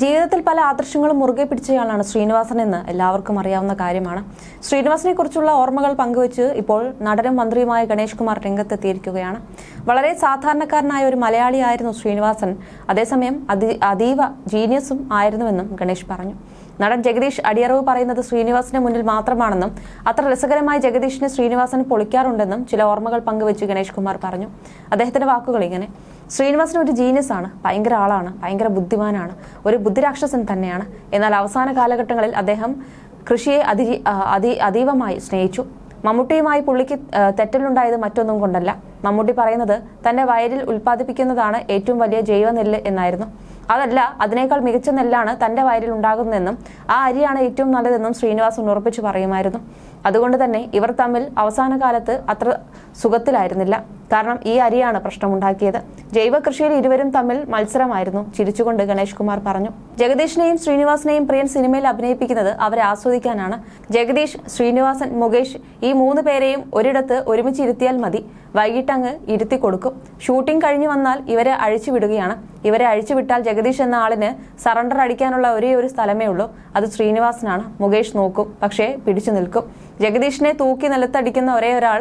ജീവിതത്തിൽ പല ആദർശങ്ങളും മുറുകെ പിടിച്ചയാളാണ് ശ്രീനിവാസൻ എന്ന് എല്ലാവർക്കും അറിയാവുന്ന കാര്യമാണ്. ശ്രീനിവാസനെ കുറിച്ചുള്ള ഓർമ്മകൾ പങ്കുവച്ച് ഇപ്പോൾ നടനും മന്ത്രിയുമായ ഗണേഷ് കുമാർ രംഗത്തെത്തിയിരിക്കുകയാണ്. വളരെ സാധാരണക്കാരനായ ഒരു മലയാളിയായിരുന്നു ശ്രീനിവാസൻ. അതേസമയം അതീവ ജീനിയസും ആയിരുന്നുവെന്നും ഗണേഷ് പറഞ്ഞു. നടൻ ജഗദീഷ് അടിയറവ് പറയുന്നത് ശ്രീനിവാസന് മുന്നിൽ മാത്രമാണെന്നും അത്ര രസകരമായി ജഗദീഷിനെ ശ്രീനിവാസൻ പൊളിക്കാറുണ്ടെന്നും ചില ഓർമ്മകൾ പങ്കുവച്ച് ഗണേഷ് കുമാർ പറഞ്ഞു. അദ്ദേഹത്തിന്റെ വാക്കുകൾ ഇങ്ങനെ: ശ്രീനിവാസൻ ഒരു ജീനിയസ് ആണ്, ഭയങ്കര ആളാണ്, ഭയങ്കര ബുദ്ധിമാനാണ്, ഒരു ബുദ്ധിരാക്ഷസൻ തന്നെയാണ്. എന്നാൽ അവസാന കാലഘട്ടങ്ങളിൽ അദ്ദേഹം കൃഷിയെ അതീവമായി സ്നേഹിച്ചു. മമ്മൂട്ടിയുമായി പുള്ളിക്ക് തെറ്റലുണ്ടായത് മറ്റൊന്നും കൊണ്ടല്ല. മമ്മൂട്ടി പറയുന്നത് തന്റെ വയലിൽ ഉൽപ്പാദിപ്പിക്കുന്നതാണ് ഏറ്റവും വലിയ ജൈവ നെല്ല് എന്നായിരുന്നു. അതല്ല, അതിനേക്കാൾ മികച്ച നെല്ലാണ് തന്റെ വയലിൽ ഉണ്ടാകുന്നതെന്നും ആ അരിയാണ് ഏറ്റവും നല്ലതെന്നും ശ്രീനിവാസൻ ഉറപ്പിച്ചു പറയുമായിരുന്നു. അതുകൊണ്ട് തന്നെ ഇവർ തമ്മിൽ അവസാന കാലത്ത് അത്ര സുഖത്തിലായിരുന്നില്ല. കാരണം ഈ അരിയാണ് പ്രശ്നമുണ്ടാക്കിയത്. ജൈവ കൃഷിയിൽ ഇരുവരും തമ്മിൽ മത്സരമായിരുന്നു. ചിരിച്ചുകൊണ്ട് ഗണേഷ് കുമാർ പറഞ്ഞു. ജഗദീഷിനെയും ശ്രീനിവാസനെയും പ്രിയൻ സിനിമയിൽ അഭിനയിപ്പിക്കുന്നത് അവരെ ആസ്വദിക്കാനാണ്. ജഗദീഷ്, ശ്രീനിവാസൻ, മുകേഷ് ഈ 3 പേരെയും ഒരിടത്ത് ഒരുമിച്ച് ഇരുത്തിയാൽ മതി. വൈകിട്ടങ്ങ് ഇരുത്തി കൊടുക്കും. ഷൂട്ടിംഗ് കഴിഞ്ഞു വന്നാൽ ഇവരെ അഴിച്ചുവിടുകയാണ്. ഇവരെ അഴിച്ചുവിട്ടാൽ ജഗദീഷ് എന്ന ആളിന് സറണ്ടർ അടിക്കാനുള്ള ഒരേ ഒരു സ്ഥലമേ ഉള്ളൂ. അത് ശ്രീനിവാസനാണ്. മുകേഷ് നോക്കും, പക്ഷേ പിടിച്ചു നിൽക്കും. ജഗദീഷിനെ തൂക്കി നിലത്തടിക്കുന്ന ഒരേ ഒരാൾ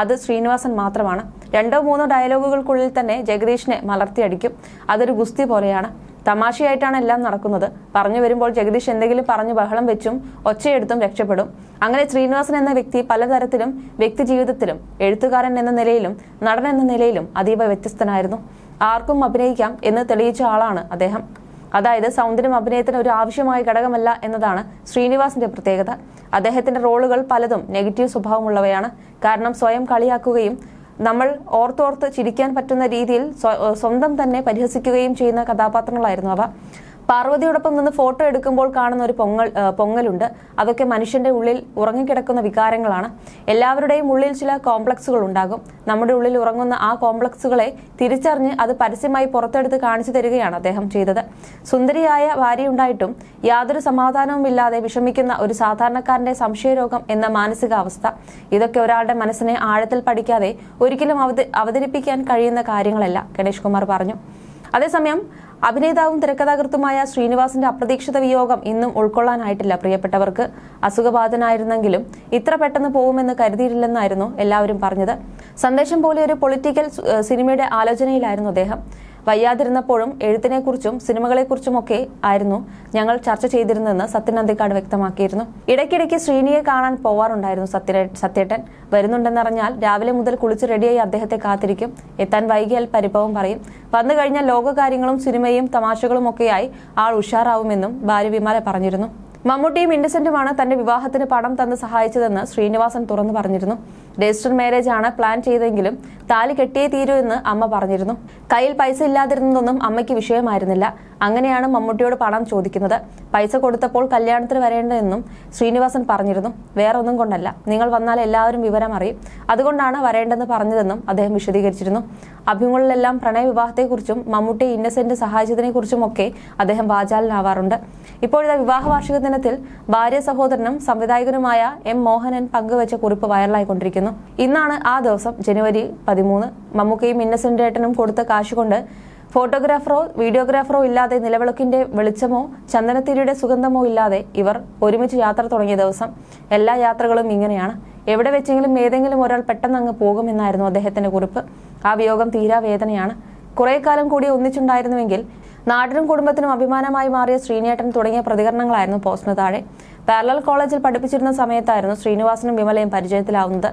അത് ശ്രീനിവാസൻ മാത്രമാണ്. 2-3 ഡയലോഗുകൾക്കുള്ളിൽ തന്നെ ജഗദീഷിനെ മലർത്തിയടിക്കും. അതൊരു ഗുസ്തി പോലെയാണ്. തമാശയായിട്ടാണ് എല്ലാം നടക്കുന്നത്. പറഞ്ഞു വരുമ്പോൾ ജഗദീഷ് എന്തെങ്കിലും പറഞ്ഞു ബഹളം വെച്ചും ഒച്ചയെടുത്തും രക്ഷപ്പെടും. അങ്ങനെ ശ്രീനിവാസൻ എന്ന വ്യക്തി പലതരത്തിലും വ്യക്തി ജീവിതത്തിലും എഴുത്തുകാരൻ എന്ന നിലയിലും നടൻ എന്ന നിലയിലും അതീവ വ്യത്യസ്തനായിരുന്നു. ആർക്കും അഭിനയിക്കാം എന്ന് തെളിയിച്ച ആളാണ് അദ്ദേഹം. അതായത് സൗന്ദര്യം അഭിനയത്തിന് ഒരു ആവശ്യമായ ഘടകമല്ല എന്നതാണ് ശ്രീനിവാസന്റെ പ്രത്യേകത. അദ്ദേഹത്തിന്റെ റോളുകൾ പലതും നെഗറ്റീവ് സ്വഭാവമുള്ളവയാണ്. കാരണം സ്വയം കളിയാക്കുകയും നമ്മൾ ഓർത്തോർത്ത് ചിരിക്കാൻ പറ്റുന്ന രീതിയിൽ സ്വന്തം തന്നെ പരിഹസിക്കുകയും ചെയ്യുന്ന കഥാപാത്രങ്ങളായിരുന്നു അവ. പാർവതിയോടൊപ്പം നിന്ന് ഫോട്ടോ എടുക്കുമ്പോൾ കാണുന്ന ഒരു പൊങ്ങലുണ്ട്. അതൊക്കെ മനുഷ്യന്റെ ഉള്ളിൽ ഉറങ്ങിക്കിടക്കുന്ന വികാരങ്ങളാണ്. എല്ലാവരുടെയും ഉള്ളിൽ ചില കോംപ്ലക്സുകൾ ഉണ്ടാകും. നമ്മുടെ ഉള്ളിൽ ഉറങ്ങുന്ന ആ കോംപ്ലക്സുകളെ തിരിച്ചറിഞ്ഞ് അത് പരസ്യമായി പുറത്തെടുത്ത് കാണിച്ചു തരികയാണ് അദ്ദേഹം ചെയ്തത്. സുന്ദരിയായ ഭാര്യയുണ്ടായിട്ടും യാതൊരു സമാധാനവുമില്ലാതെ വിഷമിക്കുന്ന ഒരു സാധാരണക്കാരന്റെ സംശയരോഗം എന്ന മാനസികാവസ്ഥ, ഇതൊക്കെ ഒരാളുടെ മനസ്സിനെ ആഴത്തിൽ പഠിക്കാതെ ഒരിക്കലും അവതരിപ്പിക്കാൻ കഴിയുന്ന കാര്യങ്ങളല്ല, ഗണേഷ് കുമാർ പറഞ്ഞു. അതേസമയം അഭിനേതാവും തിരക്കഥാകൃത്തുമായ ശ്രീനിവാസന്റെ അപ്രതീക്ഷിത വിയോഗം ഇന്നും ഉൾക്കൊള്ളാനായിട്ടില്ല പ്രിയപ്പെട്ടവർക്ക്. അസുഖബാധിതനായിരുന്നെങ്കിലും ഇത്ര പെട്ടെന്ന് പോകുമെന്ന് കരുതിയില്ലെന്നായിരുന്നു എല്ലാവരും പറഞ്ഞത്. സന്ദേശം പോലെ ഒരു പൊളിറ്റിക്കൽ സിനിമയുടെ ആലോചനയിലായിരുന്നു അദ്ദേഹം. വയ്യാതിരുന്നപ്പോഴും എഴുത്തിനെക്കുറിച്ചും സിനിമകളെക്കുറിച്ചുമൊക്കെ ആയിരുന്നു ഞങ്ങൾ ചർച്ച ചെയ്തിരുന്നതെന്ന് സത്യൻ അന്തിക്കാട് വ്യക്തമാക്കിയിരുന്നു. ഇടയ്ക്കിടയ്ക്ക് ശ്രീനിയെ കാണാൻ പോവാറുണ്ടായിരുന്നു സത്യേട്ടൻ. വരുന്നുണ്ടെന്നറിഞ്ഞാൽ രാവിലെ മുതൽ കുളിച്ച് റെഡിയായി അദ്ദേഹത്തെ കാത്തിരിക്കും. എത്താൻ വൈകിയാൽ പരിഭവം പറയും. വന്നു കഴിഞ്ഞാൽ ലോകകാര്യങ്ങളും സിനിമയും തമാശകളും ഒക്കെയായി ആൾ ഉഷാറാവുമെന്നും ഭാര്യ വിമല പറഞ്ഞിരുന്നു. മമ്മൂട്ടിയും ഇന്നസെന്റുമാണ് തന്റെ വിവാഹത്തിന് പണം തന്ന് സഹായിച്ചതെന്ന് ശ്രീനിവാസൻ തുറന്നു പറഞ്ഞിരുന്നു. രജിസ്റ്റർ മാരേജ് ആണ് പ്ലാൻ ചെയ്തെങ്കിലും താലി കെട്ടിയേ തീരൂ എന്ന് അമ്മ പറഞ്ഞിരുന്നു. കയ്യിൽ പൈസ ഇല്ലാതിരുന്നതൊന്നും അമ്മയ്ക്ക് വിഷയമായിരുന്നില്ല. അങ്ങനെയാണ് മമ്മൂട്ടിയോട് പണം ചോദിക്കുന്നത്. പൈസ കൊടുത്തപ്പോൾ കല്യാണത്തിന് വരേണ്ടതെന്നും ശ്രീനിവാസൻ പറഞ്ഞിരുന്നു. വേറൊന്നും കൊണ്ടല്ല, നിങ്ങൾ വന്നാൽ എല്ലാവരും വിവരം അറിയും, അതുകൊണ്ടാണ് വരേണ്ടെന്ന് പറഞ്ഞതെന്നും അദ്ദേഹം വിശദീകരിച്ചിരുന്നു. അഭിമുഖങ്ങളിലെല്ലാം പ്രണയവിവാഹത്തെക്കുറിച്ചും മമ്മൂട്ടി ഇന്നസെന്റ് സഹായിച്ചതിനെക്കുറിച്ചും ഒക്കെ അദ്ദേഹം വാചാലനാവാറുണ്ട്. ഇപ്പോഴത്തെ വിവാഹ വാർഷിക ദിനത്തിൽ ഭാര്യ സഹോദരനും സംവിധായകനുമായ എം മോഹനൻ പങ്കുവച്ച കുറിപ്പ് വൈറലായിക്കൊണ്ടിരിക്കുന്നു. ഇന്നാണ് ആ ദിവസം, ജനുവരി 13. മമ്മൂക്കയും ഇന്നസെന്റ് ഏട്ടനും കൊടുത്ത കാശുകൊണ്ട് ഫോട്ടോഗ്രാഫറോ വീഡിയോഗ്രാഫറോ ഇല്ലാതെ, നിലവിളക്കിന്റെ വെളിച്ചമോ ചന്ദനത്തിരിയുടെ സുഗന്ധമോ ഇല്ലാതെ ഇവർ ഒരുമിച്ച് യാത്ര തുടങ്ങിയ ദിവസം. എല്ലാ യാത്രകളും ഇങ്ങനെയാണ്. എവിടെ വെച്ചെങ്കിലും ഏതെങ്കിലും ഒരാൾ പെട്ടെന്ന് അങ്ങ് പോകുമെന്നായിരുന്നു അദ്ദേഹത്തിന്റെ കുറിപ്പ്. ആ വിയോഗം തീരാ വേദനയാണ്. കുറെ കാലം കൂടി ഒന്നിച്ചുണ്ടായിരുന്നുവെങ്കിൽ നാടിനും കുടുംബത്തിനും അഭിമാനമായി മാറിയ ശ്രീനേട്ടൻ തുടങ്ങിയ പ്രതികരണങ്ങളായിരുന്നു പോസ്റ്റിന് താഴെ. പാരലൽ കോളേജിൽ പഠിപ്പിച്ചിരുന്ന സമയത്തായിരുന്നു ശ്രീനിവാസനും വിമലയും പരിചയത്തിലാവുന്നത്.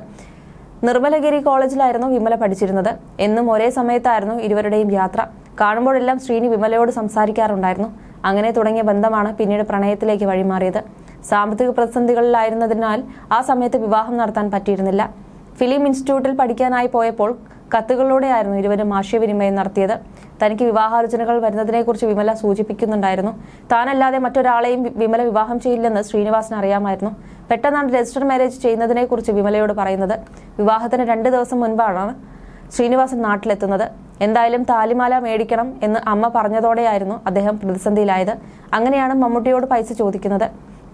നിർമ്മലഗിരി കോളേജിലായിരുന്നു വിമല പഠിച്ചിരുന്നത്. എന്നും ഒരേ സമയത്തായിരുന്നു ഇരുവരുടെയും യാത്ര. കാണുമ്പോഴെല്ലാം ശ്രീനി വിമലയോട് സംസാരിക്കാറുണ്ടായിരുന്നു. അങ്ങനെ തുടങ്ങിയ ബന്ധമാണ് പിന്നീട് പ്രണയത്തിലേക്ക് വഴിമാറിയത്. സാമ്പത്തിക പ്രതിസന്ധികളിലായിരുന്നതിനാൽ ആ സമയത്ത് വിവാഹം നടത്താൻ പറ്റിയിരുന്നില്ല. ഫിലിം ഇൻസ്റ്റിറ്റ്യൂട്ടിൽ പഠിക്കാനായി പോയപ്പോൾ കത്തുകളിലൂടെയായിരുന്നു ഇരുവരും ആശയവിനിമയം നടത്തിയത്. തനിക്ക് വിവാഹാലോചനകൾ വരുന്നതിനെക്കുറിച്ച് വിമല സൂചിപ്പിക്കുന്നുണ്ടായിരുന്നു. താനല്ലാതെ മറ്റൊരാളെയും വിമല വിവാഹം ചെയ്യില്ലെന്ന് ശ്രീനിവാസന് അറിയാമായിരുന്നു. പെട്ടെന്നാണ് രജിസ്റ്റർ മാരേജ് ചെയ്യുന്നതിനെക്കുറിച്ച് വിമലയോട് പറയുന്നത്. വിവാഹത്തിന് 2 ദിവസം മുൻപാണ് ശ്രീനിവാസൻ നാട്ടിലെത്തുന്നത്. എന്തായാലും താലിമാല മേടിക്കണം എന്ന് അമ്മ പറഞ്ഞതോടെയായിരുന്നു അദ്ദേഹം പ്രതിസന്ധിയിലായത്. അങ്ങനെയാണ് മമ്മൂട്ടിയോട് പൈസ ചോദിക്കുന്നത്.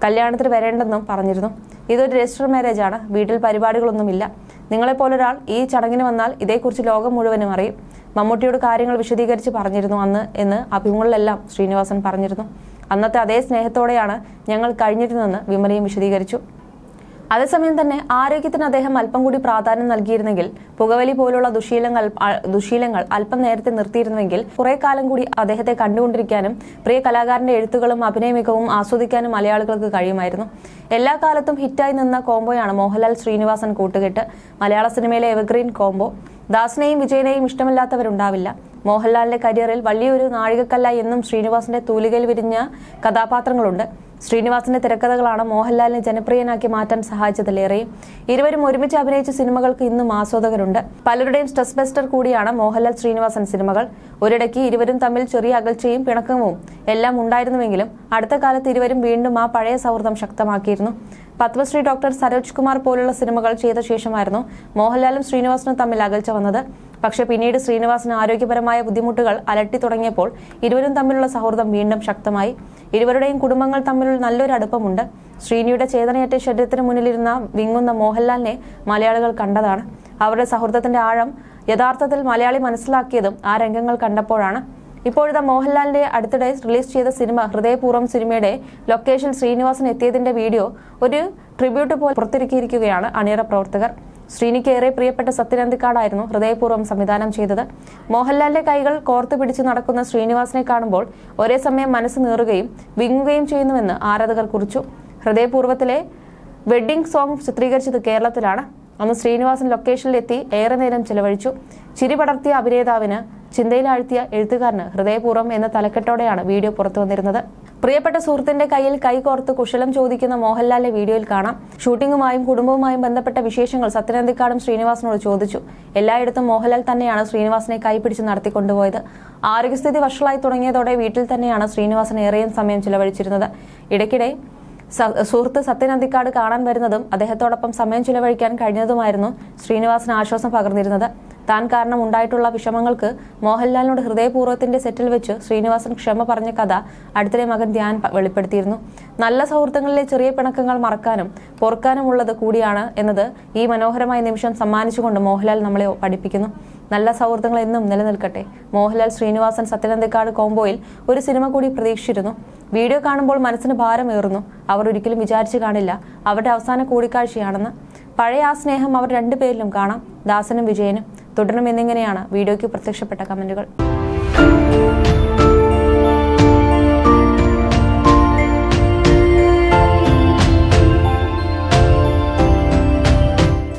കല്യാണത്തിന് വരേണ്ടെന്നും പറഞ്ഞിരുന്നു. ഇതൊരു രജിസ്റ്റർ മാരേജ് ആണ്, വീട്ടിൽ പരിപാടികളൊന്നുമില്ല. നിങ്ങളെപ്പോലൊരാൾ ഈ ചടങ്ങിന് വന്നാൽ ഇതേക്കുറിച്ച് ലോകം മുഴുവനും അറിയും. മമ്മൂട്ടിയോട് കാര്യങ്ങൾ വിശദീകരിച്ച് പറഞ്ഞിരുന്നു അന്ന് എന്ന് അഭിമുഖങ്ങളിലെല്ലാം ശ്രീനിവാസൻ പറഞ്ഞിരുന്നു. അന്നത്തെ അതേ സ്നേഹത്തോടെയാണ് ഞങ്ങൾ കഴിഞ്ഞിരുന്നതെന്ന് വിമലയും വിശദീകരിച്ചു. അതേസമയം തന്നെ ആരോഗ്യത്തിന് അദ്ദേഹം അല്പം കൂടി പ്രാധാന്യം നൽകിയിരുന്നെങ്കിൽ, പുകവലി പോലുള്ള ദുശീലങ്ങൾ അല്പം നേരത്തെ നിർത്തിയിരുന്നുവെങ്കിൽ കുറെ കാലം കൂടി അദ്ദേഹത്തെ കണ്ടുകൊണ്ടിരിക്കാനും പ്രിയ കലാകാരന്റെ എഴുത്തുകളും അഭിനയ മികവും ആസ്വദിക്കാനും മലയാളികൾക്ക് കഴിയുമായിരുന്നു. എല്ലാ കാലത്തും ഹിറ്റായി നിന്ന കോംബോയാണ് മോഹൻലാൽ ശ്രീനിവാസൻ കൂട്ടുകെട്ട്. മലയാള സിനിമയിലെ എവർഗ്രീൻ കോംബോ. ദാസിനെയും വിജയനെയും ഇഷ്ടമില്ലാത്തവരുണ്ടാവില്ല. മോഹൻലാലിന്റെ കരിയറിൽ വലിയൊരു നാഴികക്കല്ലായി എന്നും ശ്രീനിവാസന്റെ തൂലികയിൽ വിരിഞ്ഞ കഥാപാത്രങ്ങളുണ്ട്. ശ്രീനിവാസന്റെ തിരക്കഥകളാണ് മോഹൻലാലിനെ ജനപ്രിയനാക്കി മാറ്റാൻ സഹായിച്ചതിലേറെയും. ഇരുവരും ഒരുമിച്ച് അഭിനയിച്ച സിനിമകൾക്ക് ഇന്നും ആസ്വാദകരുണ്ട്. പലരുടെയും സ്ട്രെസ് ബസ്റ്റർ കൂടിയാണ് മോഹൻലാൽ ശ്രീനിവാസൻ സിനിമകൾ. ഒരിടയ്ക്ക് ഇരുവരും തമ്മിൽ ചെറിയ അകൽച്ചയും പിണക്കവും എല്ലാം ഉണ്ടായിരുന്നുവെങ്കിലും അടുത്ത കാലത്ത് ഇരുവരും വീണ്ടും ആ പഴയ സൗഹൃദം ശക്തമാക്കിയിരുന്നു. പത്മശ്രീ ഡോക്ടർ സരോജ് കുമാർ പോലുള്ള സിനിമകൾ ചെയ്ത ശേഷമായിരുന്നു മോഹൻലാലും ശ്രീനിവാസനും തമ്മിൽ അകൽച്ച വന്നത്. പക്ഷേ പിന്നീട് ശ്രീനിവാസന് ആരോഗ്യപരമായ ബുദ്ധിമുട്ടുകൾ അലട്ടി തുടങ്ങിയപ്പോൾ ഇരുവരും തമ്മിലുള്ള സൗഹൃദം വീണ്ടും ശക്തമായി. ഇരുവരുടെയും കുടുംബങ്ങൾ തമ്മിലുള്ള നല്ലൊരു അടുപ്പമുണ്ട്. ശ്രീനിയുടെ ചേതനയേറ്റ ശരീരത്തിന് മുന്നിലിരുന്ന വിങ്ങുന്ന മോഹൻലാലിനെ മലയാളികൾ കണ്ടതാണ്. അവരുടെ സൗഹൃദത്തിന്റെ ആഴം യഥാർത്ഥത്തിൽ മലയാളി മനസ്സിലാക്കിയതും ആ രംഗങ്ങൾ കണ്ടപ്പോഴാണ്. ഇപ്പോഴത്തെ മോഹൻലാലിന്റെ അടുത്തിടെ റിലീസ് ചെയ്ത സിനിമ ഹൃദയപൂർവ്വം സിനിമയുടെ ലൊക്കേഷനിൽ ശ്രീനിവാസൻ എത്തിയതിന്റെ വീഡിയോ ഒരു ട്രിബ്യൂട്ട് പോലെ പുറത്തിറക്കിയിരിക്കുകയാണ് അണിയറ പ്രവർത്തകർ. ശ്രീനിക്ക് ഏറെ പ്രിയപ്പെട്ട സത്യൻ അന്തിക്കാടായിരുന്നു ഹൃദയപൂർവ്വം സംവിധാനം ചെയ്തത്. മോഹൻലാലിന്റെ കൈകൾ കോർത്തു പിടിച്ച് നടക്കുന്ന ശ്രീനിവാസനെ കാണുമ്പോൾ ഒരേ സമയം മനസ്സ് നീറുകയും വിങ്ങുകയും ചെയ്യുന്നുവെന്ന് ആരാധകർ കുറിച്ചു. ഹൃദയപൂർവ്വത്തിലെ വെഡ്ഡിംഗ് സോങ് ചിത്രീകരിച്ചത് കേരളത്തിലാണ്. അന്ന് ശ്രീനിവാസൻ ലൊക്കേഷനിൽ എത്തി ഏറെ നേരം ചെലവഴിച്ചു. ചിരി പടർത്തിയ അഭിനേതാവിന് ചിന്തയിലാഴ്ത്തിയ എഴുത്തുകാരന് ഹൃദയപൂർവ്വം എന്ന തലക്കെട്ടോടെയാണ് വീഡിയോ പുറത്തു വന്നിരുന്നത്. പ്രിയപ്പെട്ട സുഹൃത്തിന്റെ കയ്യിൽ കൈകോർത്ത് കുശലം ചോദിക്കുന്ന മോഹൻലാലിന്റെ വീഡിയോയിൽ കാണാം. ഷൂട്ടിംഗുമായും കുടുംബവുമായും ബന്ധപ്പെട്ട വിശേഷങ്ങൾ സത്യൻ അന്തിക്കാടും ശ്രീനിവാസനോട് ചോദിച്ചു. എല്ലായിടത്തും മോഹൻലാൽ തന്നെയാണ് ശ്രീനിവാസനെ കൈപിടിച്ച് നടത്തിക്കൊണ്ടുപോയത്. ആരോഗ്യസ്ഥിതി വഷളായി തുടങ്ങിയതോടെ വീട്ടിൽ തന്നെയാണ് ശ്രീനിവാസൻ ഏറെയും സമയം ചിലവഴിച്ചിരുന്നത്. ഇടയ്ക്കിടെ സുഹൃത്ത് സത്യൻ അന്തിക്കാട് കാണാൻ വരുന്നതും അദ്ദേഹത്തോടൊപ്പം സമയം ചിലവഴിക്കാൻ കഴിഞ്ഞതുമായിരുന്നു ശ്രീനിവാസന് ആശ്വാസം പകർന്നിരുന്നത്. താൻ കാരണം ഉണ്ടായിട്ടുള്ള വിഷമങ്ങൾക്ക് മോഹൻലാലിനോട് ഹൃദയപൂർവ്വത്തിന്റെ സെറ്റിൽ വെച്ച് ശ്രീനിവാസൻ ക്ഷമ പറഞ്ഞ കഥ അടുത്തിടെ മകൻ ധ്യാൻ വെളിപ്പെടുത്തിയിരുന്നു. നല്ല സൗഹൃദങ്ങളിലെ ചെറിയ പിണക്കങ്ങൾ മറക്കാനും പൊറുക്കാനുമുള്ളത് കൂടിയാണ് എന്നത് ഈ മനോഹരമായ നിമിഷം സമ്മാനിച്ചുകൊണ്ട് മോഹൻലാൽ നമ്മളെ പഠിപ്പിക്കുന്നു. നല്ല സൗഹൃദങ്ങൾ എന്നും നിലനിൽക്കട്ടെ. മോഹൻലാൽ ശ്രീനിവാസൻ സത്യൻ അന്തിക്കാട് കോംബോയിൽ ഒരു സിനിമ കൂടി പ്രതീക്ഷിച്ചിരുന്നു. വീഡിയോ കാണുമ്പോൾ മനസ്സിന് ഭാരമേറുന്നു. അവർ ഒരിക്കലും വിചാരിച്ചു കാണില്ല അവരുടെ അവസാന കൂടിക്കാഴ്ചയാണെന്ന്. പഴയ ആ സ്നേഹം അവർ രണ്ടുപേരിലും കാണാം, ദാസനും വിജയനും. തുടരണം എന്നിങ്ങനെയാണ് വീഡിയോയ്ക്ക് പ്രത്യക്ഷപ്പെട്ട കമന്റുകൾ.